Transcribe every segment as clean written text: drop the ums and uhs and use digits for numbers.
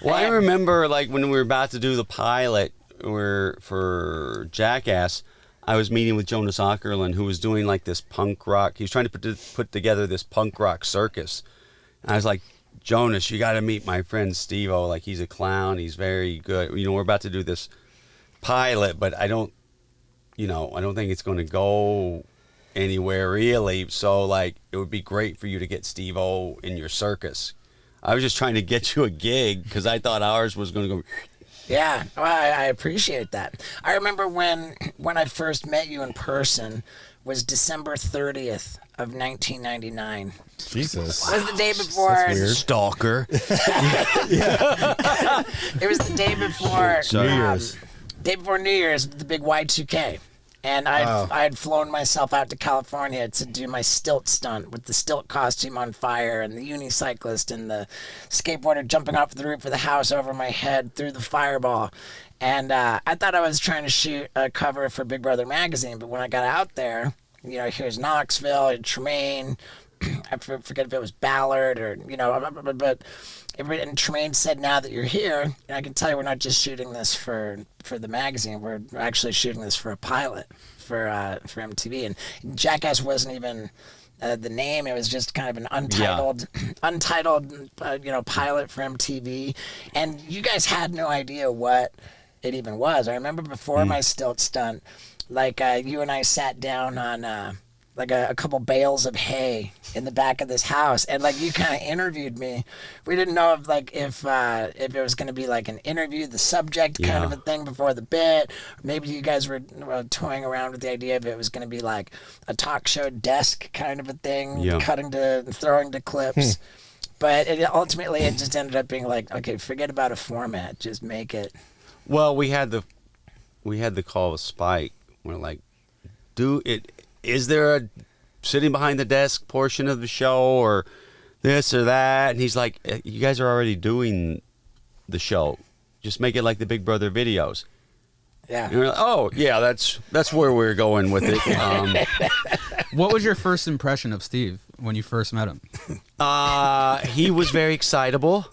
Well, I remember like when we were about to do the pilot for Jackass, I was meeting with Jonas Åkerlund, who was doing like this punk rock. He was trying to put together this punk rock circus. And I was like, Jonas, you got to meet my friend Steve-O. Like, he's a clown. He's very good. You know, we're about to do this pilot, but I don't think it's going to go anywhere really. So, like, it would be great for you to get Steve-O in your circus. I was just trying to get you a gig because I thought ours was going to go. Yeah, well, I appreciate that. I remember when I first met you in person was December 30th of 1999. Jesus. It was the day before. That's weird. Stalker. It was the day before New Year's. Day before New Year's, the big Y2K. And I had flown myself out to California to do my stilt stunt with the stilt costume on fire and the unicyclist and the skateboarder jumping off the roof of the house over my head through the fireball. And I thought I was trying to shoot a cover for Big Brother magazine, but when I got out there, you know, here's Knoxville and Tremaine. I forget if it was Ballard or, you know, but and Tremaine said, now that you're here, and I can tell you we're not just shooting this for the magazine, we're actually shooting this for a pilot for MTV. And Jackass wasn't even the name, it was just kind of an untitled pilot for MTV. And you guys had no idea what it even was. I remember before my stilt stunt, like you and I sat down on like a couple bales of hay in the back of this house, and like you kind of interviewed me. We didn't know if it was going to be like an interview, the subject kind of a thing before the bit. Maybe you guys were toying around with the idea of it was going to be like a talk show desk kind of a thing, throwing to clips. But ultimately it just ended up being like, okay, forget about a format, just make it. Well, we had the call with Spike. We're like, is there a sitting behind the desk portion of the show or this or that? And he's like, you guys are already doing the show. Just make it like the Big Brother videos. Yeah. And we're like, oh, yeah, that's where we're going with it. What was your first impression of Steve when you first met him? He was very excitable.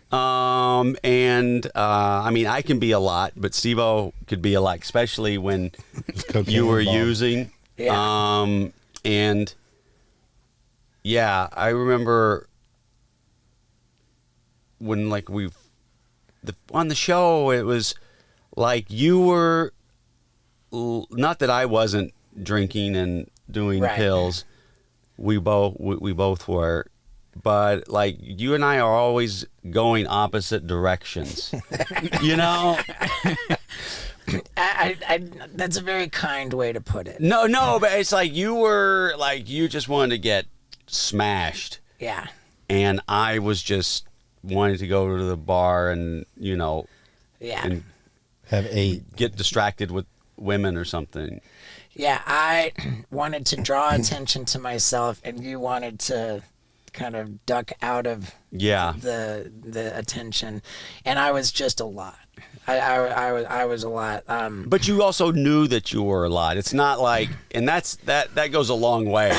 I mean, I can be a lot, but Steve-O could be a lot, especially when you were using. Yeah. And yeah, I remember when like on the show, it was like you were, not that I wasn't drinking and doing pills. We both were. But like you and I are always going opposite directions, you know. I that's a very kind way to put it. No, but it's like you just wanted to get smashed. Yeah. And I was just wanting to go to the bar and and have 8, get distracted with women or something. Yeah, I wanted to draw attention to myself, and you wanted to kind of duck out of the attention, and I was just a lot. I was a lot. But you also knew that you were a lot. It's not like, and that goes a long way.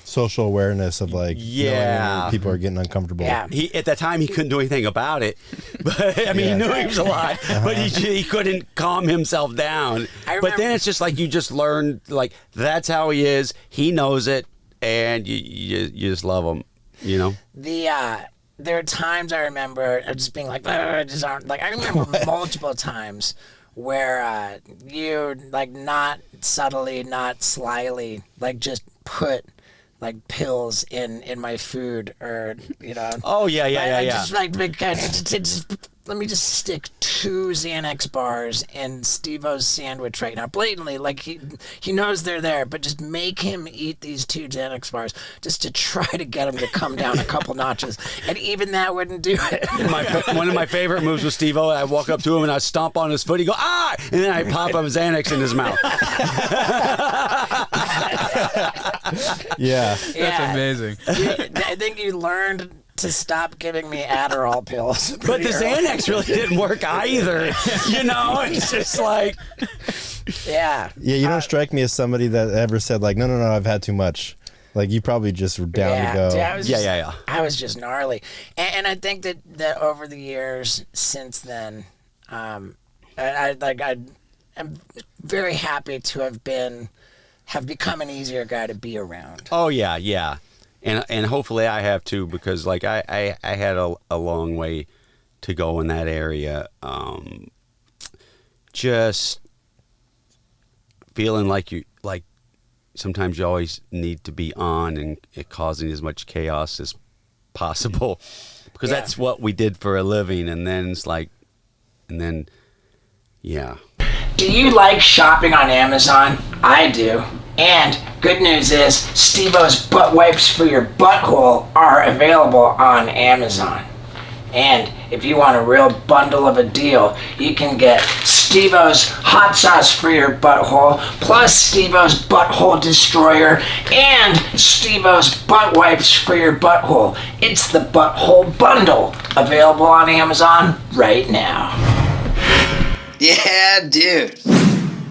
Social awareness of like, knowing when people are getting uncomfortable. Yeah. At that time he couldn't do anything about it, but I mean he knew he was a lot, but he couldn't calm himself down. But then it's just like you just learned like that's how he is. He knows it, and you just love him. You know. There are times I remember just being like, just aren't like. I remember multiple times where you like not subtly, not slyly, like just put like pills in my food, or Oh yeah. Just like let me just stick 2 Xanax bars in Steve-O's sandwich right now, blatantly, like he knows they're there, but just make him eat these 2 Xanax bars just to try to get him to come down a couple notches, and even that wouldn't do it. One of my favorite moves with Steve-O, I walk up to him and I stomp on his foot. He go and then I pop up Xanax in his mouth. Yeah, that's amazing. I think you learned to stop giving me Adderall pills. But the Xanax really didn't work either. It's just like... Yeah. Yeah, you don't strike me as somebody that ever said like, no, I've had too much. Like you probably just were down to go. Dude, I was just gnarly, and I think that over the years since then, I'm very happy to have become an easier guy to be around. Oh yeah. And hopefully I have too, because like I had a long way to go in that area. Just feeling like sometimes you always need to be on and causing as much chaos as possible, because that's what we did for a living. And then it's like, yeah. Do you like shopping on Amazon? I do. And good news is, Steve-O's butt wipes for your butthole are available on Amazon. And if you want a real bundle of a deal, you can get Steve-O's hot sauce for your butthole, plus Steve-O's butthole destroyer, and Steve-O's butt wipes for your butthole. It's the butthole bundle, available on Amazon right now. Yeah, dude.